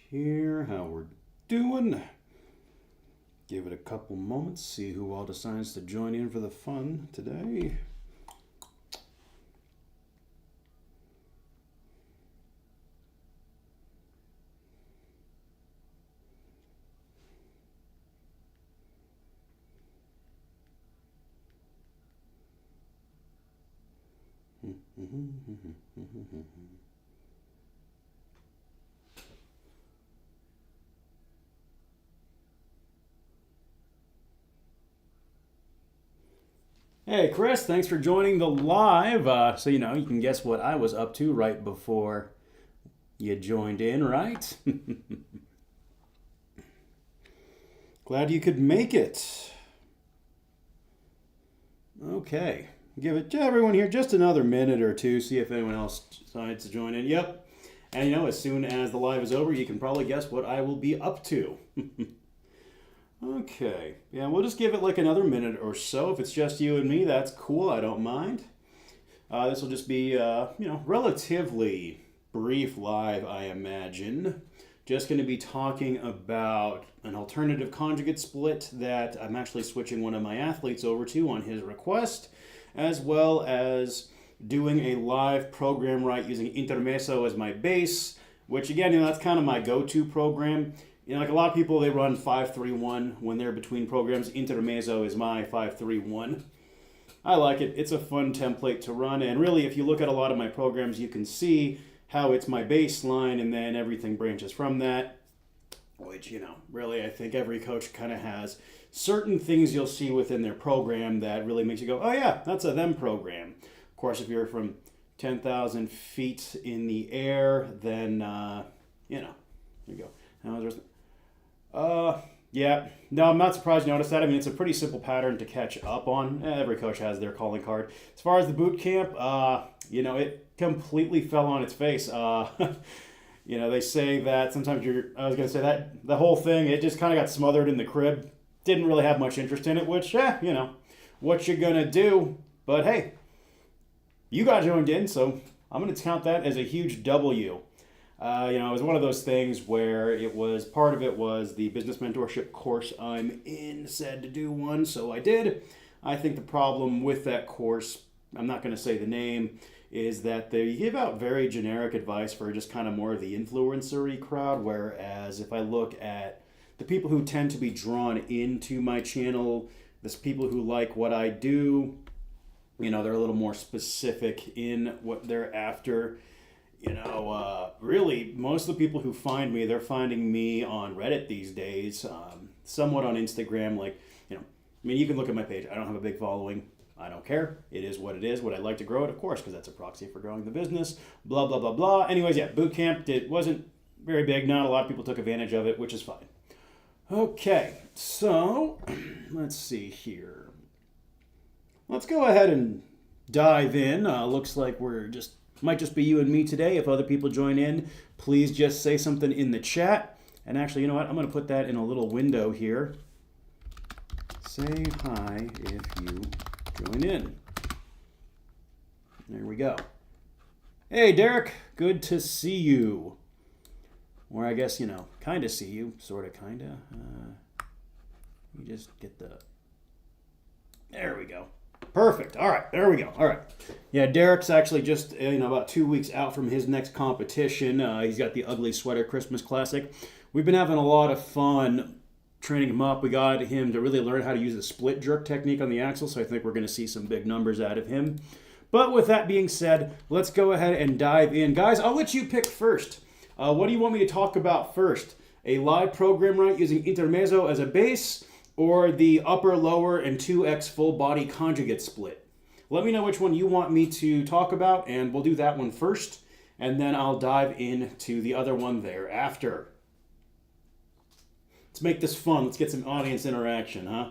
here how we're doing. Give it a couple moments, see who all decides to join in for the fun today. Hey, Chris, thanks for joining the live. So, you can guess what I was up to right before you joined in, right? Glad you could make it. Okay. Give it to everyone here just another minute or two, see if anyone else decides to join in. Yep. And as soon as the live is over, you can probably guess what I will be up to. Okay. Yeah, we'll just give it like another minute or so. If it's just you and me, that's cool. I don't mind. This will just be, relatively brief live, I imagine. Just going to be talking about an alternative conjugate split that I'm actually switching one of my athletes over to on his request, as well as doing a live program right using Intermezzo as my base, which again, that's kind of my go-to program. Like a lot of people, they run 5-3-1 when they're between programs. Intermezzo is my 5-3-1. I like it. It's a fun template to run. And really, if you look at a lot of my programs, you can see how it's my baseline and then everything branches from that. Which, really, I think every coach kind of has certain things you'll see within their program that really makes you go, oh yeah, that's a them program. Of course, if you're from 10,000 feet in the air, then, there you go. Yeah. No, I'm not surprised you noticed that. I mean, it's a pretty simple pattern to catch up on. Every coach has their calling card. As far as the boot camp, it completely fell on its face. They say that sometimes I was going to say that the whole thing, it just kind of got smothered in the crib. Didn't really have much interest in it, which, what you're going to do. But hey, you got joined in, so I'm going to count that as a huge W. It was one of those things where part of it was the business mentorship course I'm in said to do one, so I did. I think the problem with that course, I'm not going to say the name, is that they give out very generic advice for just kind of more of the influencer-y crowd, whereas if I look at the people who tend to be drawn into my channel, the people who like what I do, they're a little more specific in what they're after. Really, most of the people who find me, they're finding me on Reddit these days, somewhat on Instagram. You can look at my page. I don't have a big following. I don't care. It is what it is. Would I like to grow it? Of course, because that's a proxy for growing the business. Blah, blah, blah, blah. Anyways, yeah, boot camp, it wasn't very big. Not a lot of people took advantage of it, which is fine. Okay, so let's see here. Let's go ahead and dive in. Looks like might just be you and me today. If other people join in, please just say something in the chat. And actually, you know what? I'm going to put that in a little window here. Say hi if you join in. There we go. Hey, Derek. Good to see you. Or I guess, kind of see you. Sort of, kind of. You just get the... There we go. Perfect. All right. There we go. All right. Yeah, Derek's actually just, about 2 weeks out from his next competition. He's got the Ugly Sweater Christmas Classic. We've been having a lot of fun training him up. We got him to really learn how to use the split jerk technique on the axle, so I think we're going to see some big numbers out of him. But with that being said, let's go ahead and dive in. Guys, I'll let you pick first. What do you want me to talk about first? A live program right using Intermezzo as a base, or the upper, lower, and 2x full body conjugate split? Let me know which one you want me to talk about, and we'll do that one first, and then I'll dive into the other one thereafter. Let's make this fun. Let's get some audience interaction, huh?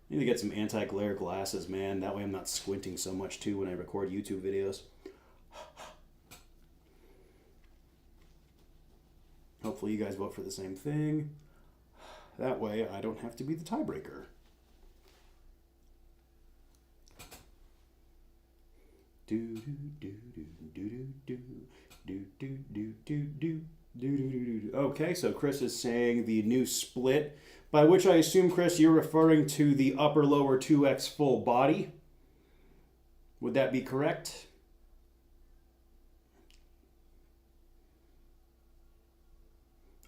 Need to get some anti-glare glasses, man. That way I'm not squinting so much, too, when I record YouTube videos. Hopefully you guys vote for the same thing. That way I don't have to be the tiebreaker. Do do do do do do do do do do do do Okay, so Chris is saying the new split, by which I assume, Chris, you're referring to the upper lower 2x full body. Would that be correct?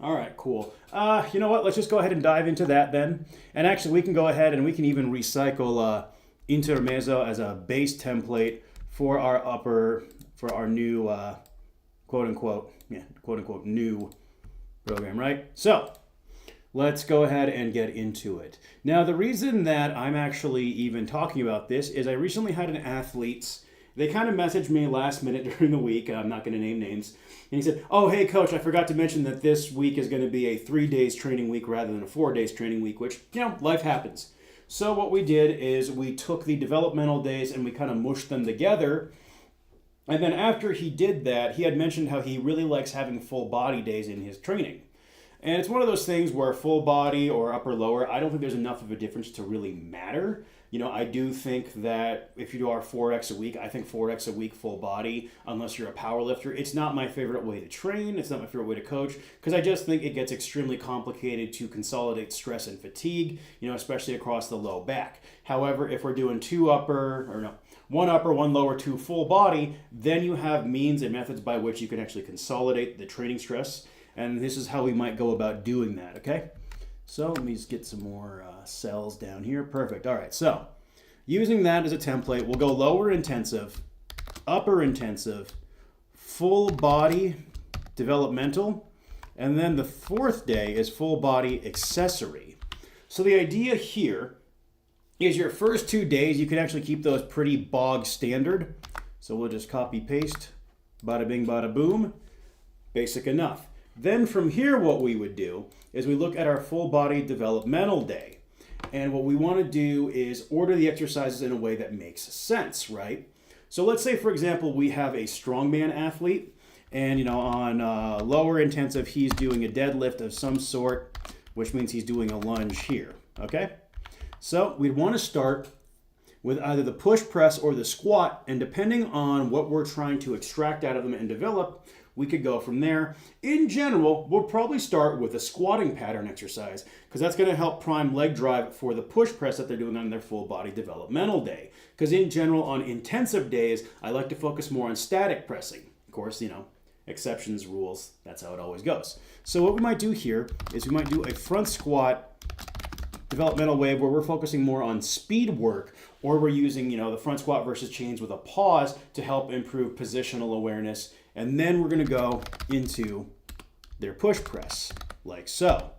All right, cool. You know what? Let's just go ahead and dive into that then. And actually, we can go ahead and we can even recycle Intermezzo as a base template for our new quote unquote new program, right? So let's go ahead and get into it. Now, the reason that I'm actually even talking about this is I recently had an athlete. They kind of messaged me last minute during the week. I'm not going to name names. And he said, oh, hey, coach, I forgot to mention that this week is going to be a 3 days training week rather than a 4 days training week, which, life happens. So what we did is we took the developmental days and we kind of mushed them together. And then after he did that, he had mentioned how he really likes having full body days in his training. And it's one of those things where full body or upper lower, I don't think there's enough of a difference to really matter. I do think that if you do our 4x a week, I think 4x a week full body, unless you're a power lifter, it's not my favorite way to train. It's not my favorite way to coach because I just think it gets extremely complicated to consolidate stress and fatigue, especially across the low back. However, if we're doing one upper, one lower, two full body, then you have means and methods by which you can actually consolidate the training stress. And this is how we might go about doing that, okay? So let me just get some more cells down here. Perfect. All right, so using that as a template, we'll go lower intensive, upper intensive, full body developmental, and then the fourth day is full body accessory. So the idea here is your first 2 days, you can actually keep those pretty bog standard. So we'll just copy paste, bada bing, bada boom, basic enough. Then from here, what we would do is we look at our full body developmental day. And what we want to do is order the exercises in a way that makes sense, right? So let's say, for example, we have a strongman athlete and, on lower intensive, he's doing a deadlift of some sort, which means he's doing a lunge here, okay? So we'd want to start with either the push press or the squat, and depending on what we're trying to extract out of them and develop, we could go from there. In general, we'll probably start with a squatting pattern exercise because that's going to help prime leg drive for the push press that they're doing on their full body developmental day. Because in general, on intensive days, I like to focus more on static pressing. Of course, exceptions, rules, that's how it always goes. So what we might do here is we might do a front squat developmental wave where we're focusing more on speed work, or we're using, the front squat versus chains with a pause to help improve positional awareness. And then we're going to go into their push press, like so.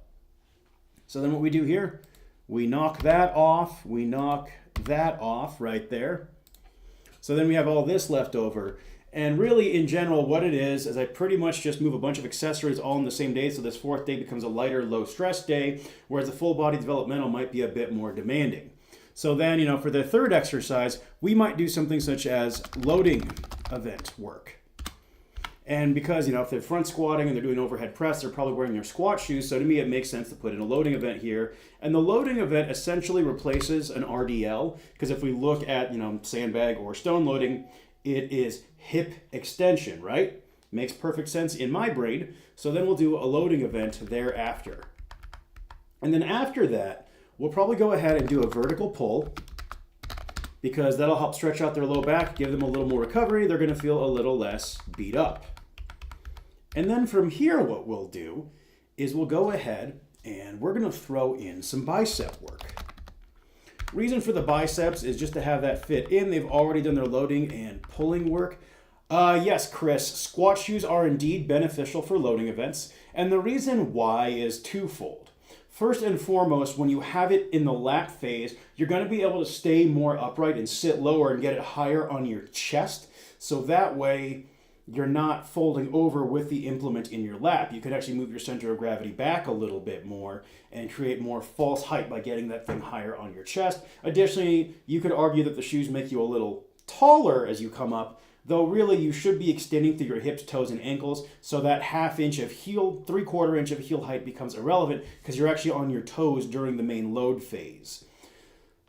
So then what we do here, we knock that off right there. So then we have all this left over. And really, in general, what it is I pretty much just move a bunch of accessories all in the same day. So this fourth day becomes a lighter, low-stress day, whereas the full body developmental might be a bit more demanding. So then, for the third exercise, we might do something such as loading event work. And because, if they're front squatting and they're doing overhead press, they're probably wearing their squat shoes. So to me, it makes sense to put in a loading event here. And the loading event essentially replaces an RDL. Because if we look at, sandbag or stone loading, it is hip extension, right? Makes perfect sense in my brain. So then we'll do a loading event thereafter. And then after that, we'll probably go ahead and do a vertical pull, because that'll help stretch out their low back, give them a little more recovery. They're going to feel a little less beat up. And then from here, what we'll do is we'll go ahead and we're going to throw in some bicep work. Reason for the biceps is just to have that fit in. They've already done their loading and pulling work. Yes, Chris, squat shoes are indeed beneficial for loading events. And the reason why is twofold. First and foremost, when you have it in the lat phase, you're going to be able to stay more upright and sit lower and get it higher on your chest. So that way, you're not folding over with the implement in your lap. You can actually move your center of gravity back a little bit more and create more false height by getting that thing higher on your chest. Additionally, you could argue that the shoes make you a little taller as you come up, though really you should be extending through your hips, toes, and ankles, so that half inch of heel, 3/4 inch of heel height becomes irrelevant because you're actually on your toes during the main load phase.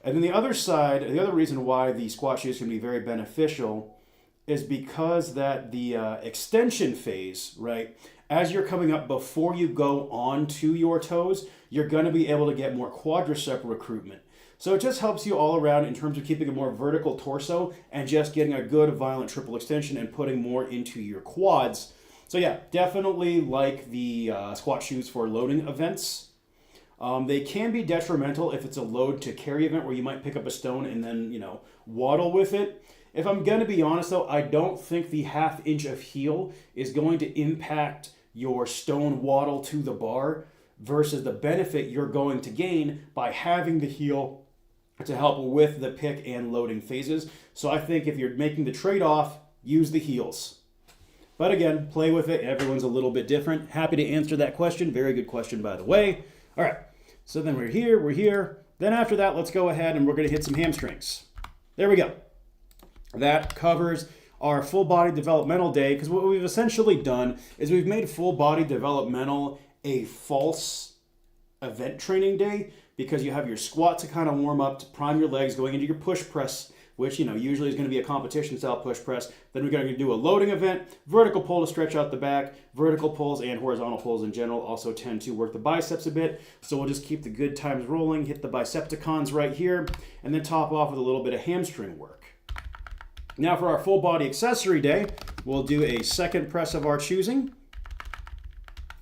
And then the other side, the other reason why the squat shoes can be very beneficial is because that the extension phase, right, as you're coming up before you go on to your toes, you're going to be able to get more quadricep recruitment. So it just helps you all around in terms of keeping a more vertical torso and just getting a good violent triple extension and putting more into your quads. So yeah, definitely like the squat shoes for loading events. They can be detrimental if it's a load to carry event where you might pick up a stone and then, waddle with it. If I'm going to be honest though, I don't think the 1/2 inch of heel is going to impact your stone waddle to the bar versus the benefit you're going to gain by having the heel to help with the pick and loading phases. So I think if you're making the trade-off, use the heels. But again, play with it. Everyone's a little bit different. Happy to answer that question. Very good question, by the way. All right, so then we're here. Then after that, let's go ahead and we're going to hit some hamstrings. There we go. That covers our full body developmental day, because what we've essentially done is we've made full body developmental a false event training day, because you have your squat to kind of warm up, to prime your legs, going into your push press, which usually is going to be a competition style push press. Then we're going to do a loading event, vertical pull to stretch out the back. Vertical pulls and horizontal pulls in general also tend to work the biceps a bit. So we'll just keep the good times rolling, hit the bicepticons right here, and then top off with a little bit of hamstring work. Now for our full body accessory day, we'll do a second press of our choosing,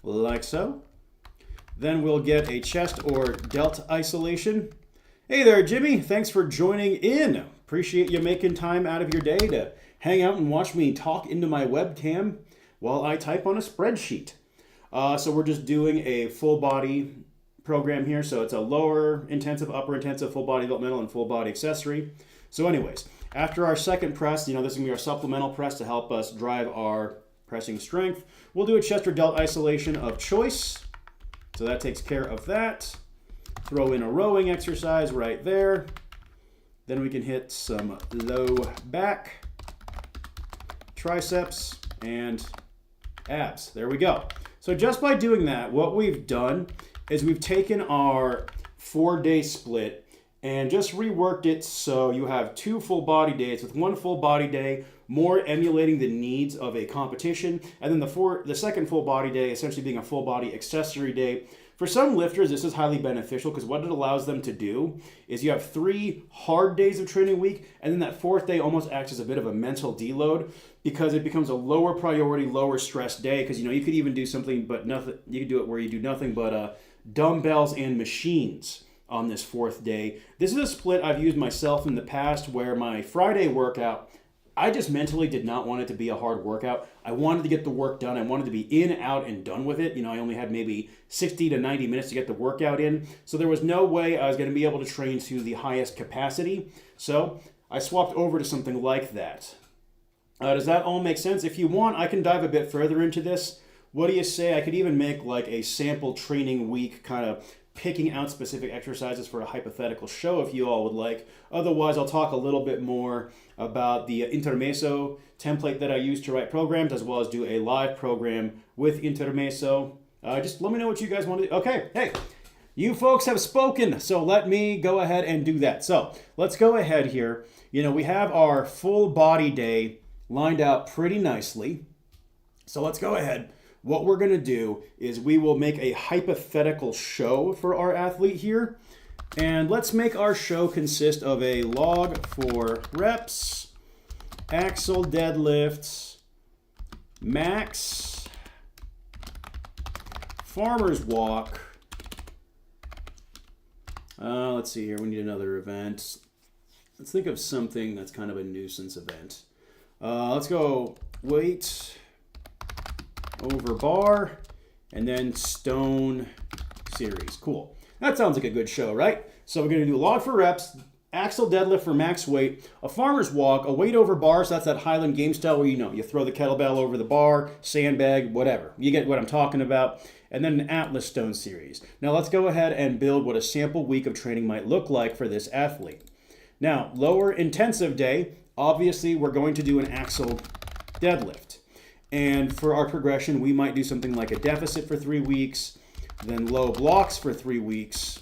like so. Then we'll get a chest or delt isolation. Hey there, Jimmy. Thanks for joining in. Appreciate you making time out of your day to hang out and watch me talk into my webcam while I type on a spreadsheet. So we're just doing a full body program here. So it's a lower intensive, upper intensive, full body developmental, and full body accessory. So anyways, after our second press, this is going to be our supplemental press to help us drive our pressing strength. We'll do a chest or delt isolation of choice. So that takes care of that. Throw in a rowing exercise right there. Then we can hit some low back, triceps, and abs. There we go. So just by doing that, what we've done is we've taken our 4-day split and just reworked it so you have 2 full body days with 1 full body day, more emulating the needs of a competition, and then the second full body day essentially being a full body accessory day. For some lifters, this is highly beneficial because what it allows them to do is you have 3 hard days of training a week, and then that 4th day almost acts as a bit of a mental deload because it becomes a lower priority, lower stress day. Because you could even do something but nothing. You could do it where you do nothing but dumbbells and machines on this 4th day. This is a split I've used myself in the past where my Friday workout, I just mentally did not want it to be a hard workout. I wanted to get the work done. I wanted to be in, out, and done with it. I only had maybe 60 to 90 minutes to get the workout in. So there was no way I was going to be able to train to the highest capacity. So I swapped over to something like that. Does that all make sense? If you want, I can dive a bit further into this. What do you say? I could even make like a sample training week, kind of picking out specific exercises for a hypothetical show if you all would like. Otherwise, I'll talk a little bit more about the Intermezzo template that I use to write programs, as well as do a live program with Intermezzo. Just let me know what you guys want to do. Okay, hey, you folks have spoken, so let me go ahead and do that. So let's go ahead here. We have our full body day lined out pretty nicely. So let's go ahead. What we're going to do is we will make a hypothetical show for our athlete here. And let's make our show consist of a log for reps, axle deadlifts, max, farmer's walk. Let's see here. We need another event. Let's think of something that's kind of a nuisance event. Let's go weight over bar, and then stone series. Cool. That sounds like a good show, right? So we're going to do log for reps, axle deadlift for max weight, a farmer's walk, a weight over bar, so that's that Highland game style where you throw the kettlebell over the bar, sandbag, whatever. You get what I'm talking about. And then an Atlas stone series. Now let's go ahead and build what a sample week of training might look like for this athlete. Now, lower intensive day, obviously we're going to do an axle deadlift. And for our progression, we might do something like a deficit for 3 weeks, then low blocks for 3 weeks,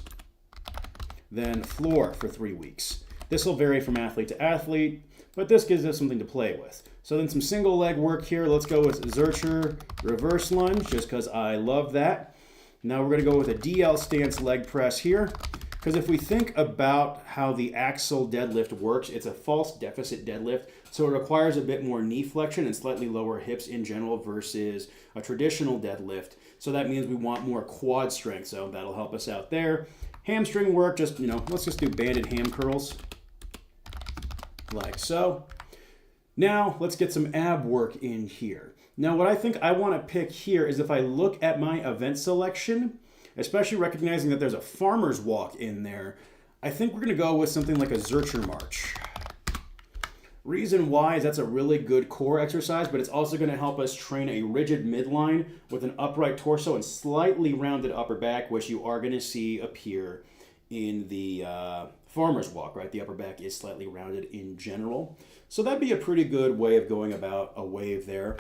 then floor for 3 weeks. This will vary from athlete to athlete, but this gives us something to play with. So then some single leg work here. Let's go with Zercher reverse lunge, just because I love that. Now we're going to go with a DL stance leg press here. Because if we think about how the axle deadlift works, it's a false deficit deadlift. So it requires a bit more knee flexion and slightly lower hips in general versus a traditional deadlift. So that means we want more quad strength. So that'll help us out there. Hamstring work, just, let's just do banded ham curls. Like so. Now let's get some ab work in here. Now what I think I want to pick here is if I look at my event selection, especially recognizing that there's a farmer's walk in there, I think we're going to go with something like a Zercher march. Reason why is that's a really good core exercise, but it's also going to help us train a rigid midline with an upright torso and slightly rounded upper back, which you are going to see appear in the farmer's walk, right? The upper back is slightly rounded in general. So that'd be a pretty good way of going about a wave there.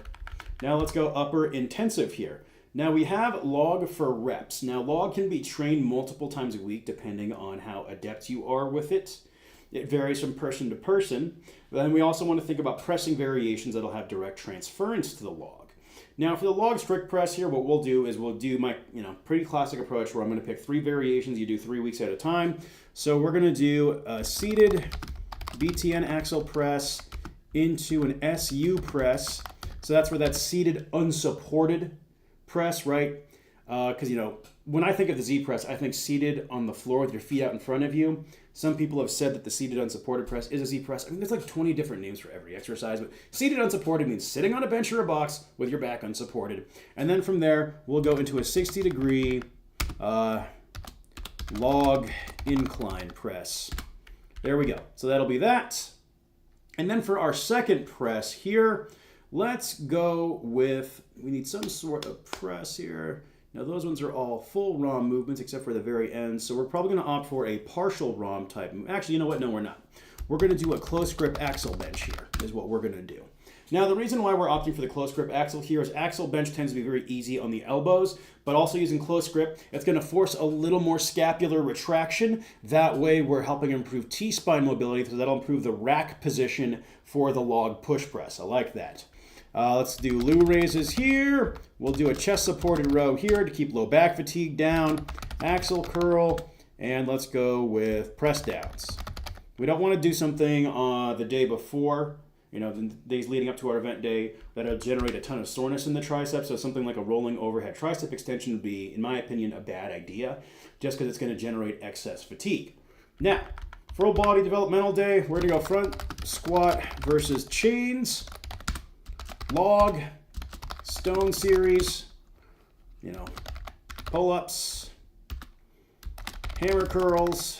Now let's go upper intensive here. Now we have log for reps. Now log can be trained multiple times a week depending on how adept you are with it. It varies from person to person. Then we also want to think about pressing variations that'll have direct transference to the log. Now for the log strict press here, what we'll do is we'll do my pretty classic approach where I'm going to pick 3 variations. You do 3 weeks at a time. So we're going to do a seated BTN axle press into an SU press. So that's where that's seated unsupported press, right? Because, when I think of the Z press, I think seated on the floor with your feet out in front of you. Some people have said that the seated unsupported press is a Z press. I mean, there's like 20 different names for every exercise, but seated unsupported means sitting on a bench or a box with your back unsupported. And then from there, we'll go into a 60-degree log incline press. There we go. So that'll be that. And then for our second press here, let's go with, we need some sort of press here. Now those ones are all full ROM movements except for the very end. So we're probably going to opt for a partial ROM type. Actually, you know what? No, we're not. We're going to do a close grip axle bench here is what we're going to do. Now the reason why we're opting for the close grip axle here is axle bench tends to be very easy on the elbows, but also using close grip, it's going to force a little more scapular retraction. That way we're helping improve T-spine mobility, so that'll improve the rack position for the log push press. I like that. Let's do Lou raises here. We'll do a chest supported row here to keep low back fatigue down. Axle curl, and let's go with press downs. We don't want to do something the day before, the days leading up to our event day, that'll generate a ton of soreness in the triceps. So something like a rolling overhead tricep extension would be, in my opinion, a bad idea, just because it's going to generate excess fatigue. Now, full body developmental day, we're going to go front squat versus chains. Log, stone series, pull-ups, hammer curls,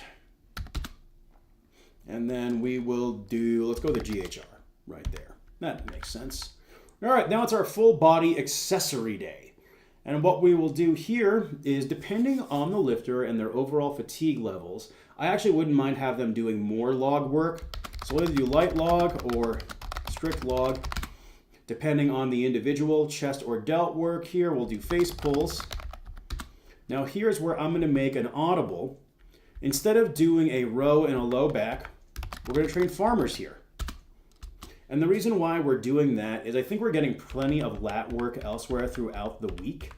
and then we will do, let's go with the GHR right there. That makes sense. All right, now it's our full body accessory day. And what we will do here is, depending on the lifter and their overall fatigue levels, I actually wouldn't mind have them doing more log work. So we'll either do light log or strict log. Depending on the individual, chest or delt work here, we'll do face pulls. Now here's where I'm going to make an audible. Instead of doing a row and a low back, we're going to train farmers here. And the reason why we're doing that is I think we're getting plenty of lat work elsewhere throughout the week.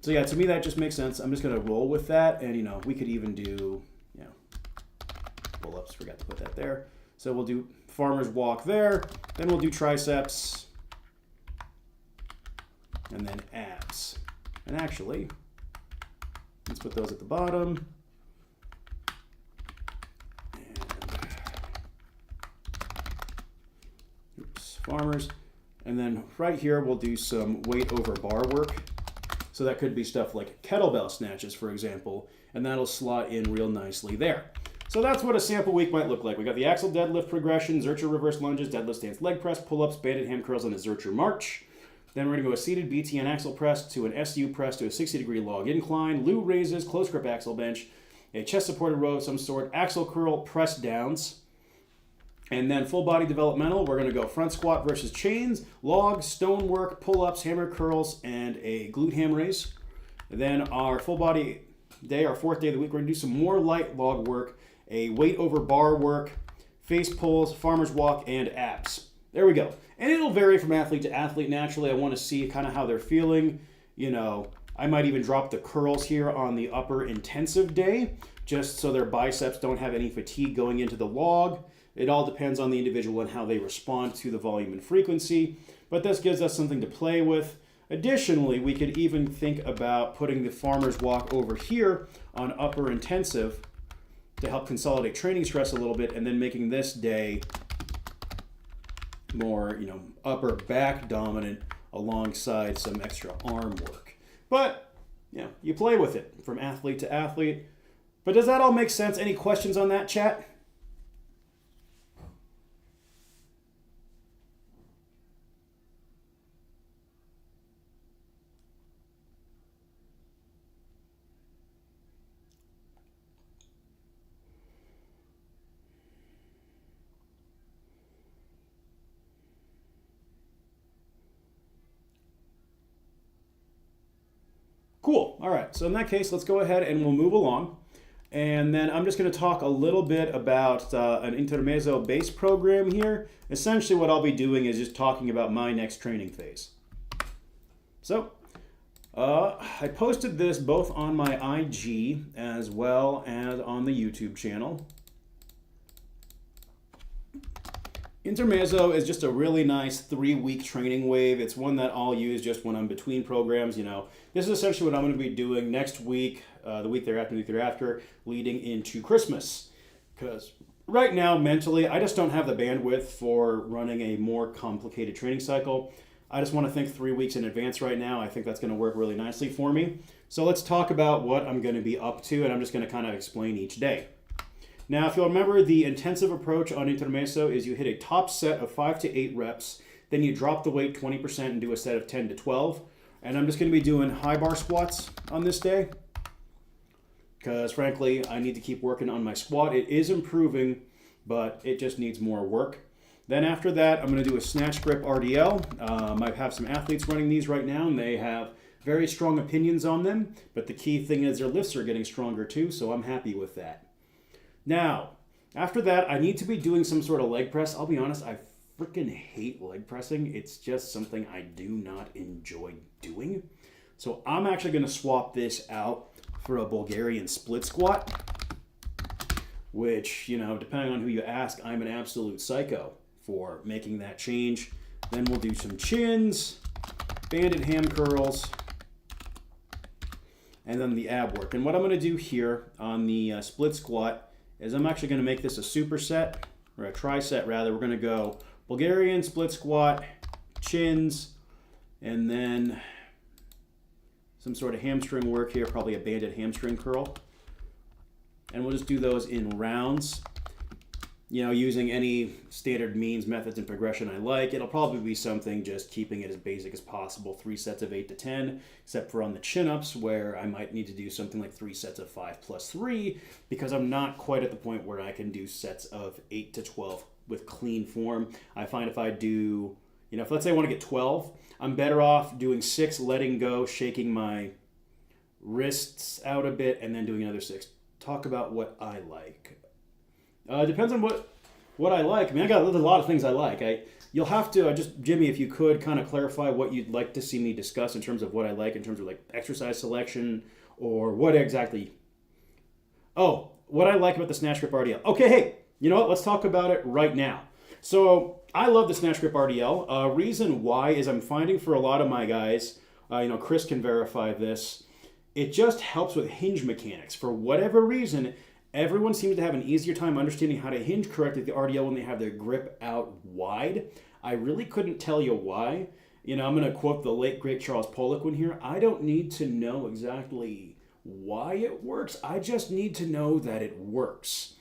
So yeah, to me that just makes sense. I'm just going to roll with that, and we could even do, pull-ups, forgot to put that there. So we'll do farmer's walk there, then we'll do triceps, and then abs. And actually, let's put those at the bottom. And, farmers. And then right here, we'll do some weight over bar work. So that could be stuff like kettlebell snatches, for example, and that'll slot in real nicely there. So that's what a sample week might look like. We got the axle deadlift progression, Zercher reverse lunges, deadlift stance leg press, pull-ups, banded ham curls, and a Zercher march. Then we're going to go a seated BTN axle press to an SU press to a 60-degree log incline, Lou raises, close grip axle bench, a chest supported row of some sort, axle curl, press downs. And then full body developmental, we're going to go front squat versus chains, log, stone work, pull-ups, hammer curls, and a glute ham raise. And then our full body day, our 4th day of the week, we're going to do some more light log work, a weight over bar work, face pulls, farmer's walk, and abs. There we go. And it'll vary from athlete to athlete. Naturally, I want to see kind of how they're feeling. I might even drop the curls here on the upper intensive day, just so their biceps don't have any fatigue going into the log. It all depends on the individual and how they respond to the volume and frequency, but this gives us something to play with. Additionally, we could even think about putting the farmer's walk over here on upper intensive to help consolidate training stress a little bit, and then making this day more, upper back dominant alongside some extra arm work. But, you play with it from athlete to athlete. But does that all make sense? Any questions on that, chat? Cool. All right. So in that case, let's go ahead and we'll move along. And then I'm just going to talk a little bit about an Intermezzo base program here. Essentially what I'll be doing is just talking about my next training phase. So I posted this both on my IG as well as on the YouTube channel. Intermezzo is just a really nice 3-week training wave. It's one that I'll use just when I'm between programs. This is essentially what I'm going to be doing next week, the week thereafter, the week thereafter, leading into Christmas. Because right now, mentally, I just don't have the bandwidth for running a more complicated training cycle. I just want to think 3 weeks in advance right now. I think that's going to work really nicely for me. So let's talk about what I'm going to be up to, and I'm just going to kind of explain each day. Now, if you'll remember, the intensive approach on Intermezzo is you hit a top set of 5 to 8 reps, then you drop the weight 20% and do a set of 10 to 12. And I'm just going to be doing high bar squats on this day because, frankly, I need to keep working on my squat. It is improving, but it just needs more work. Then after that, I'm going to do a snatch grip RDL. I have some athletes running these right now, and they have very strong opinions on them. But the key thing is their lifts are getting stronger too, so I'm happy with that. Now, after that, I need to be doing some sort of leg press. I'll be honest, I freaking hate leg pressing. It's just something I do not enjoy doing. So I'm actually going to swap this out for a Bulgarian split squat, which, depending on who you ask, I'm an absolute psycho for making that change. Then we'll do some chins, banded ham curls, and then the ab work. And what I'm going to do here on the split squat is I'm actually going to make this a superset, or a triset rather. We're going to go Bulgarian split squat, chins, and then some sort of hamstring work here, probably a banded hamstring curl. And we'll just do those in rounds, using any standard means, methods, and progression I like. It'll probably be something just keeping it as basic as possible, 3 sets of 8 to 10, except for on the chin-ups where I might need to do something like 3 sets of 5 plus 3, because I'm not quite at the point where I can do sets of 8 to 12 with clean form. I find if I do, if let's say I want to get 12, I'm better off doing 6, letting go, shaking my wrists out a bit, and then doing another 6. Talk about what I like. Depends on what I like. I mean, there's a lot of things I like. You'll have to, Jimmy, if you could kind of clarify what you'd like to see me discuss in terms of what I like, in terms of like exercise selection, or what exactly. Oh, what I like about the snatch grip RDL. Okay, hey, you know what? Let's talk about it right now. So I love the snatch grip RDL. Reason why is I'm finding for a lot of my guys, Chris can verify this, it just helps with hinge mechanics. For whatever reason, everyone seems to have an easier time understanding how to hinge correctly with the RDL when they have their grip out wide. I really couldn't tell you why. I'm going to quote the late, great Charles Poliquin here. I don't need to know exactly why it works. I just need to know that it works.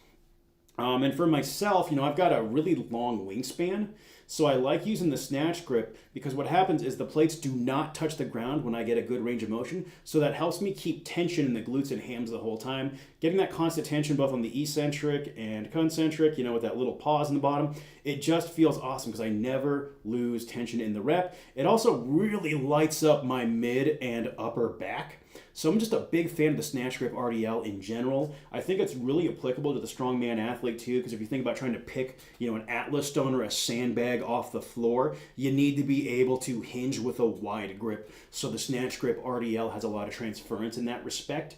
And for myself, I've got a really long wingspan, so I like using the snatch grip because what happens is the plates do not touch the ground when I get a good range of motion, so that helps me keep tension in the glutes and hams the whole time. Getting that constant tension both on the eccentric and concentric, with that little pause in the bottom, it just feels awesome because I never lose tension in the rep. It also really lights up my mid and upper back. So I'm just a big fan of the snatch grip RDL in general. I think it's really applicable to the strongman athlete too, because if you think about trying to pick, an Atlas stone or a sandbag off the floor, you need to be able to hinge with a wide grip. So the snatch grip RDL has a lot of transference in that respect.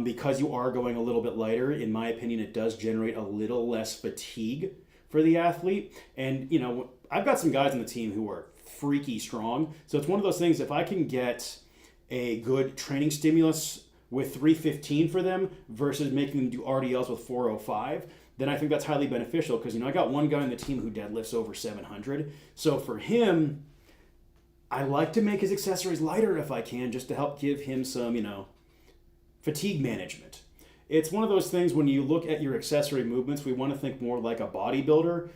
Because you are going a little bit lighter, in my opinion, it does generate a little less fatigue for the athlete. And, I've got some guys on the team who are freaky strong. So it's one of those things, if I can get a good training stimulus with 315 for them versus making them do RDLs with 405, then I think that's highly beneficial because, I got one guy on the team who deadlifts over 700. So for him, I like to make his accessories lighter if I can, just to help give him some, fatigue management. It's one of those things when you look at your accessory movements, we want to think more like a bodybuilder,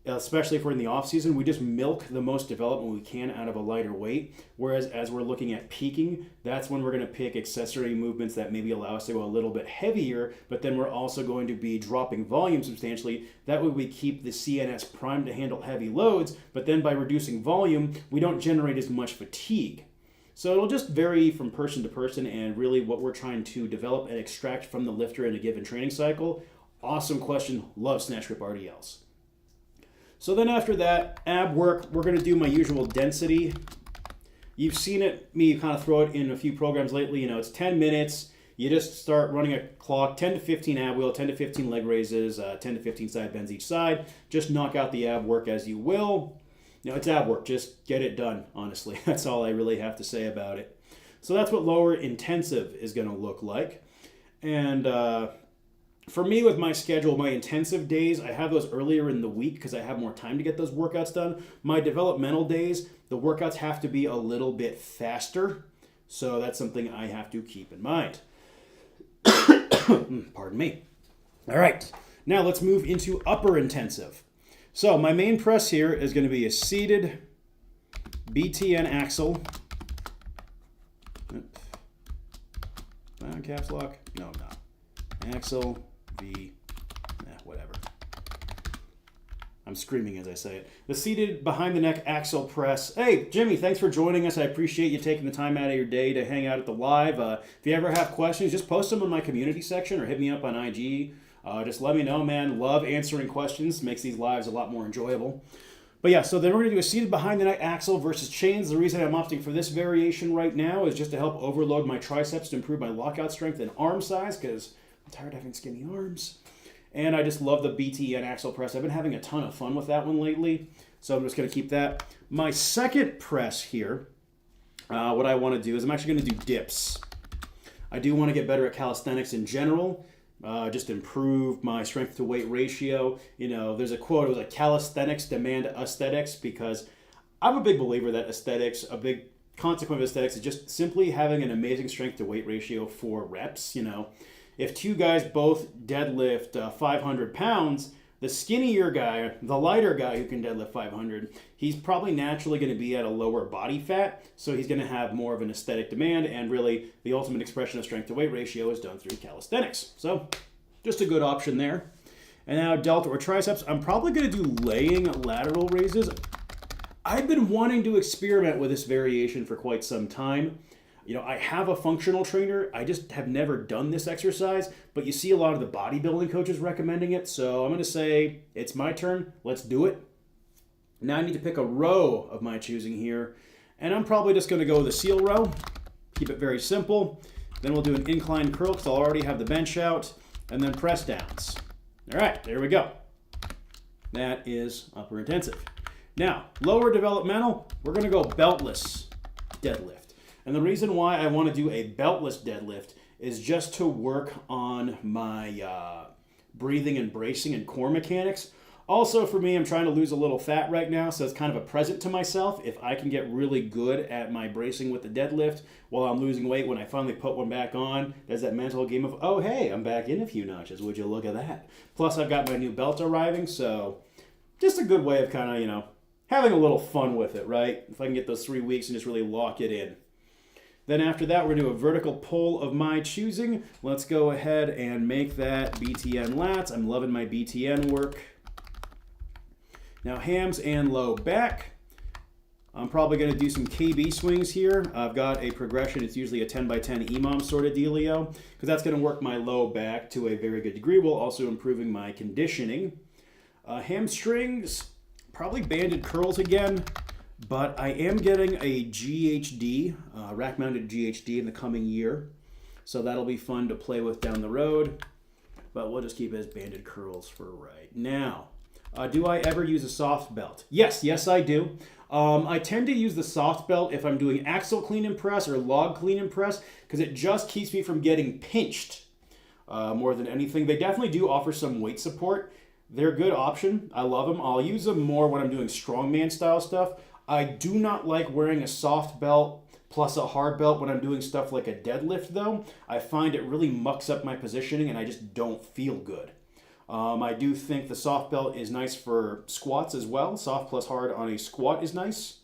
especially if we're in the off season. We just milk the most development we can out of a lighter weight. Whereas as we're looking at peaking, that's when we're going to pick accessory movements that maybe allow us to go a little bit heavier, but then we're also going to be dropping volume substantially. That way we keep the CNS primed to handle heavy loads, but then by reducing volume, we don't generate as much fatigue. So it'll just vary from person to person and really what we're trying to develop and extract from the lifter in a given training cycle. Awesome question. Love snatch grip RDLs. So then after that, ab work, we're going to do my usual density. You've seen me kind of throw it in a few programs lately. It's 10 minutes. You just start running a clock, 10 to 15 ab wheel, 10 to 15 leg raises, 10 to 15 side bends each side. Just knock out the ab work as you will. It's ab work. Just get it done, honestly. That's all I really have to say about it. So that's what lower intensive is going to look like. And for me, with my schedule, my intensive days, I have those earlier in the week because I have more time to get those workouts done. My developmental days, the workouts have to be a little bit faster. So that's something I have to keep in mind. Pardon me. All right. Now let's move into upper intensive. So my main press here is going to be a seated BTN axle. Caps lock? No, not. Axle, whatever. I'm screaming as I say it. The seated behind the neck axle press. Hey, Jimmy, thanks for joining us. I appreciate you taking the time out of your day to hang out at the live. If you ever have questions, just post them in my community section or hit me up on IG. Just let me know, man. Love answering questions. Makes these lives a lot more enjoyable. But yeah, so then we're going to do a seated behind the neck axle versus chains. The reason I'm opting for this variation right now is just to help overload my triceps to improve my lockout strength and arm size because I'm tired of having skinny arms. And I just love the BTN axle press. I've been having a ton of fun with that one lately. So I'm just going to keep that. My second press here, what I want to do is I'm actually going to do dips. I do want to get better at calisthenics in general. Just improve my strength to weight ratio. There's a quote, it was like calisthenics demand aesthetics, because I'm a big believer that aesthetics, a big consequence of aesthetics is just simply having an amazing strength to weight ratio for reps. If two guys both deadlift 500 pounds, the skinnier guy, the lighter guy who can deadlift 500, he's probably naturally going to be at a lower body fat, so he's going to have more of an aesthetic demand, and really the ultimate expression of strength to weight ratio is done through calisthenics. So just a good option there. And now delta or triceps, I'm probably going to do laying lateral raises. I've been wanting to experiment with this variation for quite some time. I have a functional trainer. I just have never done this exercise, but you see a lot of the bodybuilding coaches recommending it. So I'm going to say it's my turn. Let's do it. Now I need to pick a row of my choosing here, and I'm probably just going to go with a seal row. Keep it very simple. Then we'll do an incline curl because I'll already have the bench out, and then press downs. All right, there we go. That is upper intensive. Now, lower developmental, we're going to go beltless deadlift. And the reason why I want to do a beltless deadlift is just to work on my breathing and bracing and core mechanics. Also for me, I'm trying to lose a little fat right now, so it's kind of a present to myself. If I can get really good at my bracing with the deadlift while I'm losing weight, when I finally put one back on, there's that mental game of, oh hey, I'm back in a few notches. Would you look at that? Plus I've got my new belt arriving, so just a good way of kind of, having a little fun with it, right? If I can get those 3 weeks and just really lock it in. Then after that, we're going to do a vertical pull of my choosing. Let's go ahead and make that BTN lats. I'm loving my BTN work. Now hams and low back. I'm probably going to do some KB swings here. I've got a progression. It's usually a 10 by 10 EMOM sort of dealio, because that's going to work my low back to a very good degree while also improving my conditioning. Hamstrings, probably banded curls again, but I am getting a GHD, rack-mounted GHD in the coming year, so that'll be fun to play with down the road, but we'll just keep it as banded curls for right now. Do I ever use a soft belt? Yes, I do. I tend to use the soft belt if I'm doing axle clean and press or log clean and press, because it just keeps me from getting pinched more than anything. They definitely do offer some weight support. They're a good option. I love them. I'll use them more when I'm doing strongman style stuff. I do not like wearing a soft belt plus a hard belt when I'm doing stuff like a deadlift, though. I find it really mucks up my positioning and I just don't feel good. I do think the soft belt is nice for squats as well. Soft plus hard on a squat is nice.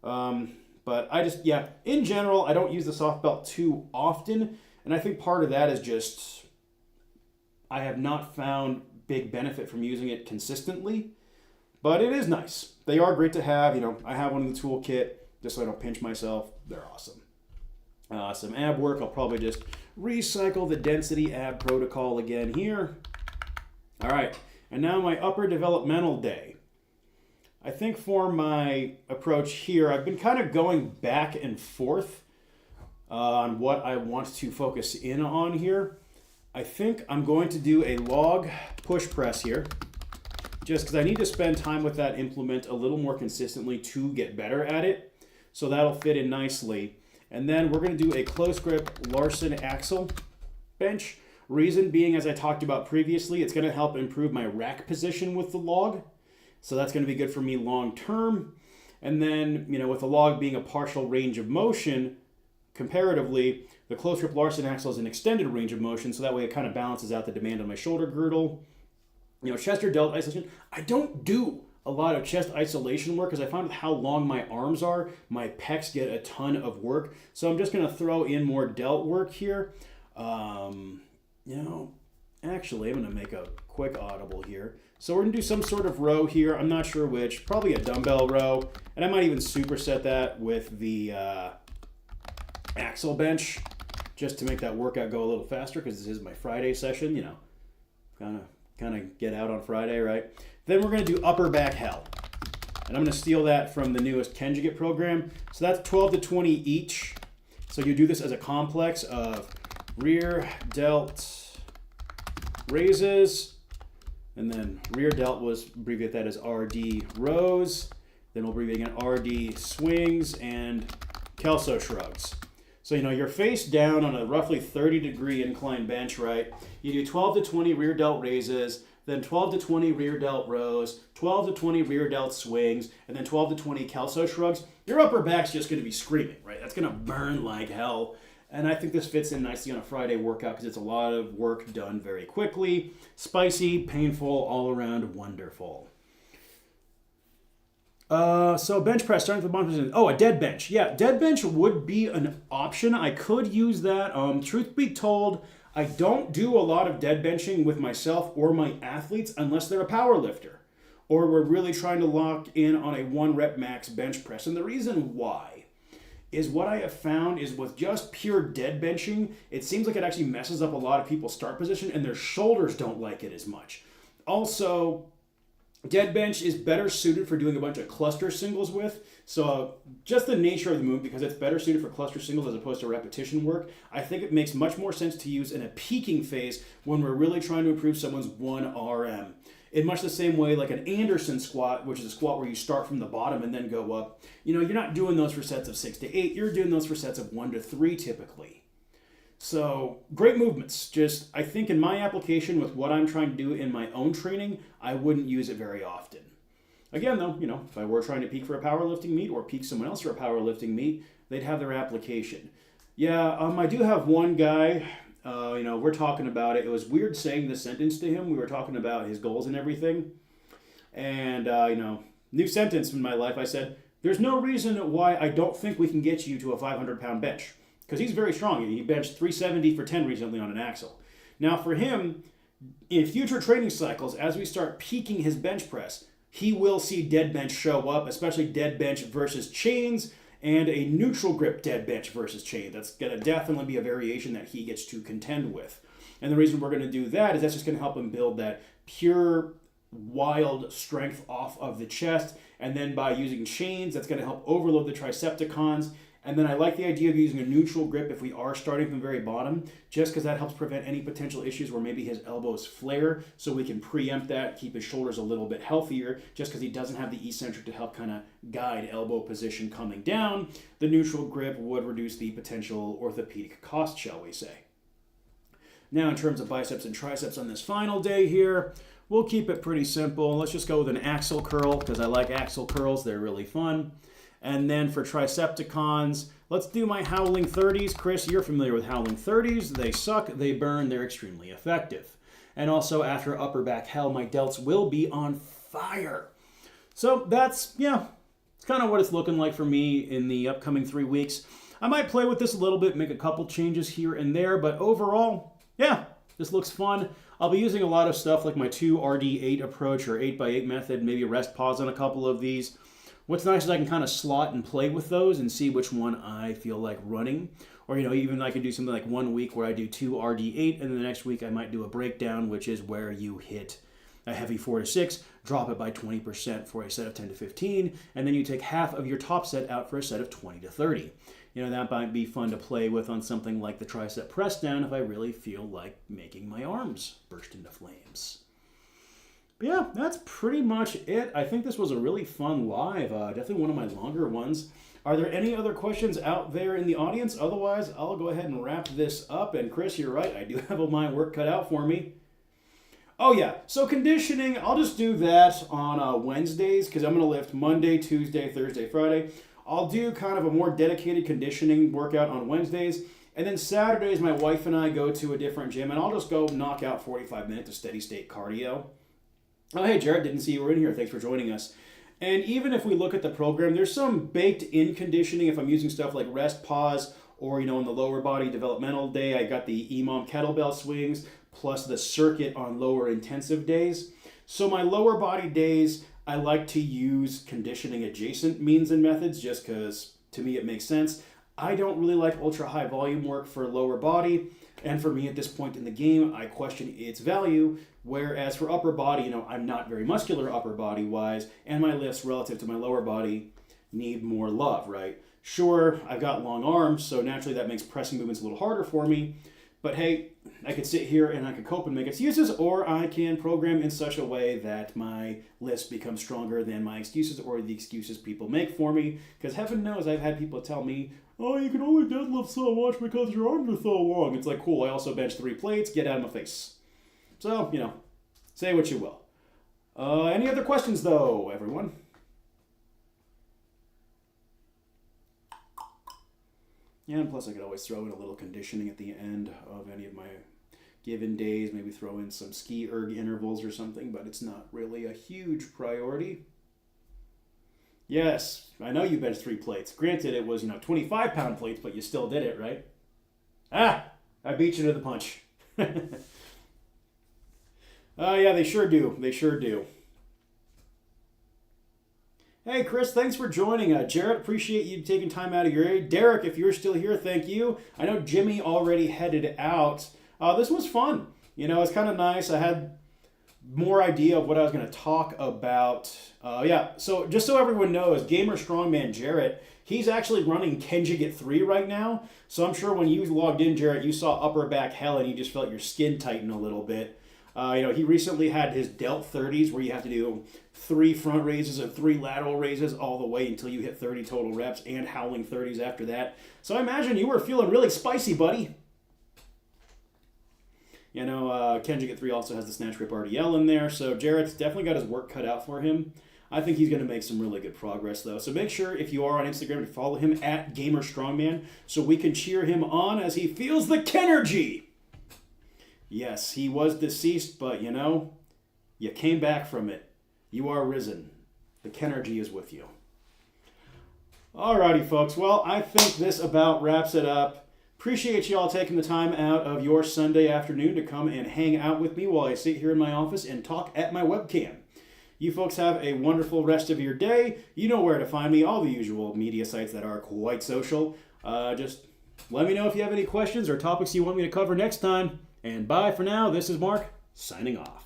But in general, I don't use the soft belt too often. And I think part of that is just I have not found big benefit from using it consistently. But it is nice. They are great to have. I have one in the toolkit just so I don't pinch myself. They're awesome. Some ab work. I'll probably just recycle the density ab protocol again here. All right, and now my upper developmental day. I think for my approach here, I've been kind of going back and forth on what I want to focus in on here. I think I'm going to do a log push press here, just because I need to spend time with that implement a little more consistently to get better at it. So that'll fit in nicely. And then we're going to do a close grip Larson axle bench. Reason being, as I talked about previously, it's going to help improve my rack position with the log. So that's going to be good for me long term. And then, with the log being a partial range of motion, comparatively, the close grip Larson axle is an extended range of motion. So that way it kind of balances out the demand on my shoulder girdle. Chest or delt isolation. I don't do a lot of chest isolation work because I found with how long my arms are, my pecs get a ton of work. So I'm just going to throw in more delt work here. Actually, I'm going to make a quick audible here. So we're going to do some sort of row here. I'm not sure which. Probably a dumbbell row. And I might even superset that with the axle bench just to make that workout go a little faster because this is my Friday session, kind of get out on Friday, right? Then we're going to do upper back hell. And I'm going to steal that from the newest Conjugate program. So that's 12 to 20 each. So you do this as a complex of rear delt raises, and then rear delt was abbreviate that as RD rows. Then we'll abbreviate again RD swings and Kelso shrugs. So you're face down on a roughly 30-degree incline bench, right? You do 12 to 20 rear delt raises, then 12 to 20 rear delt rows, 12 to 20 rear delt swings, and then 12 to 20 Kelso shrugs. Your upper back's just going to be screaming, right? That's going to burn like hell. And I think this fits in nicely on a Friday workout because it's a lot of work done very quickly. Spicy, painful, all around wonderful. So bench press, starting with the bottom position. Oh, a dead bench. Yeah, dead bench would be an option. I could use that. Truth be told, I don't do a lot of dead benching with myself or my athletes unless they're a power lifter or we're really trying to lock in on a 1 rep max bench press. And the reason why is what I have found is with just pure dead benching, it seems like it actually messes up a lot of people's start position and their shoulders don't like it as much. Also, dead bench is better suited for doing a bunch of cluster singles with. So just the nature of the move, because it's better suited for cluster singles as opposed to repetition work, I think it makes much more sense to use in a peaking phase when we're really trying to improve someone's 1 RM. In much the same way like an Anderson squat, which is a squat where you start from the bottom and then go up. You're not doing those for sets of 6 to 8. You're doing those for sets of 1 to 3 typically. So great movements. Just I think in my application with what I'm trying to do in my own training, I wouldn't use it very often. Again though, if I were trying to peak for a powerlifting meet or peak someone else for a powerlifting meet, they'd have their application. Yeah, I do have one guy. We're talking about it. It was weird saying this sentence to him. We were talking about his goals and everything. And, new sentence in my life, I said, there's no reason why I don't think we can get you to a 500-pound bench. Because he's very strong. He benched 370 for 10 recently on an axle. Now, for him, in future training cycles, as we start peaking his bench press, he will see dead bench show up, especially dead bench versus chains and a neutral grip dead bench versus chain. That's going to definitely be a variation that he gets to contend with. And the reason we're going to do that is that's just going to help him build that pure, wild strength off of the chest. And then by using chains, that's going to help overload the Tricepticons. And then I like the idea of using a neutral grip if we are starting from the very bottom, just because that helps prevent any potential issues where maybe his elbows flare, so we can preempt that, keep his shoulders a little bit healthier, just because he doesn't have the eccentric to help kind of guide elbow position coming down. The neutral grip would reduce the potential orthopedic cost, shall we say. Now, in terms of biceps and triceps on this final day here, we'll keep it pretty simple. Let's just go with an axle curl, because I like axle curls. They're really fun. And then for Tricepticons, let's do my Howling 30s. Chris, you're familiar with Howling 30s. They suck, they burn, they're extremely effective. And also, after upper back hell, my delts will be on fire. So that's, yeah, it's kind of what it's looking like for me in the upcoming 3 weeks. I might play with this a little bit, make a couple changes here and there, but overall, yeah, this looks fun. I'll be using a lot of stuff like my 2RD8 approach or 8x8 method, maybe rest pause on a couple of these. What's nice is I can kind of slot and play with those and see which one I feel like running. Or, you know, even I could do something like 1 week where I do 2RD8, and then the next week I might do a breakdown, which is where you hit a heavy 4 to 6, drop it by 20% for a set of 10 to 15, and then you take half of your top set out for a set of 20 to 30. You know, that might be fun to play with on something like the tricep press down if I really feel like making my arms burst into flames. Yeah, that's pretty much it. I think this was a really fun live. Definitely one of my longer ones. Are there any other questions out there in the audience? Otherwise, I'll go ahead and wrap this up. And Chris, you're right. I do have all my work cut out for me. Oh, yeah. So conditioning, I'll just do that on Wednesdays because I'm going to lift Monday, Tuesday, Thursday, Friday. I'll do kind of a more dedicated conditioning workout on Wednesdays. And then Saturdays, my wife and I go to a different gym, and I'll just go knock out 45 minutes of steady state cardio. Oh, hey, Jared, didn't see you were in here. Thanks for joining us. And even if we look at the program, there's some baked-in conditioning if I'm using stuff like rest, pause, or, you know, in the lower body developmental day, I got the EMOM kettlebell swings, plus the circuit on lower intensive days. So my lower body days, I like to use conditioning adjacent means and methods just because, to me, it makes sense. I don't really like ultra-high volume work for lower body. And for me, at this point in the game, I question its value. Whereas for upper body, you know, I'm not very muscular upper body wise, and my lifts relative to my lower body need more love, right? Sure, I've got long arms, so naturally that makes pressing movements a little harder for me. But hey, I could sit here and I could cope and make excuses, or I can program in such a way that my lifts become stronger than my excuses or the excuses people make for me. Because heaven knows I've had people tell me, oh, you can only deadlift so much because your arms are so long. It's like, cool, I also bench 3 plates, get out of my face. So, you know, say what you will. Any other questions, though, everyone? Yeah, and plus I could always throw in a little conditioning at the end of any of my given days, maybe throw in some ski erg intervals or something, but it's not really a huge priority. Yes, I know you benched 3 plates. Granted, it was, 25-pound plates, but you still did it, right? Ah, I beat you to the punch. Yeah, they sure do. They sure do. Hey, Chris, thanks for joining. Jarrett, appreciate you taking time out of your day. Derek, if you're still here, thank you. I know Jimmy already headed out. This was fun. It's kind of nice. I had more idea of what I was going to talk about. So just so everyone knows, Gamer Strongman Jarrett, he's actually running Conjugate 3 right now. So I'm sure when you logged in, Jarrett, you saw upper back hell and you just felt your skin tighten a little bit. He recently had his Delt 30s where you have to do 3 front raises and 3 lateral raises all the way until you hit 30 total reps and Howling 30s after that. So I imagine you were feeling really spicy, buddy. Conjugate 3 also has the Snatch Grip RDL in there, so Jarrett's definitely got his work cut out for him. I think he's going to make some really good progress, though. So make sure, if you are on Instagram, to follow him at Gamer Strongman so we can cheer him on as he feels the Kenergy. Yes, he was deceased, but, you came back from it. You are risen. The Kenergy is with you. Alrighty, folks. Well, I think this about wraps it up. Appreciate you all taking the time out of your Sunday afternoon to come and hang out with me while I sit here in my office and talk at my webcam. You folks have a wonderful rest of your day. You know where to find me, all the usual media sites that are quite social. Just let me know if you have any questions or topics you want me to cover next time. And bye for now. This is Mark, signing off.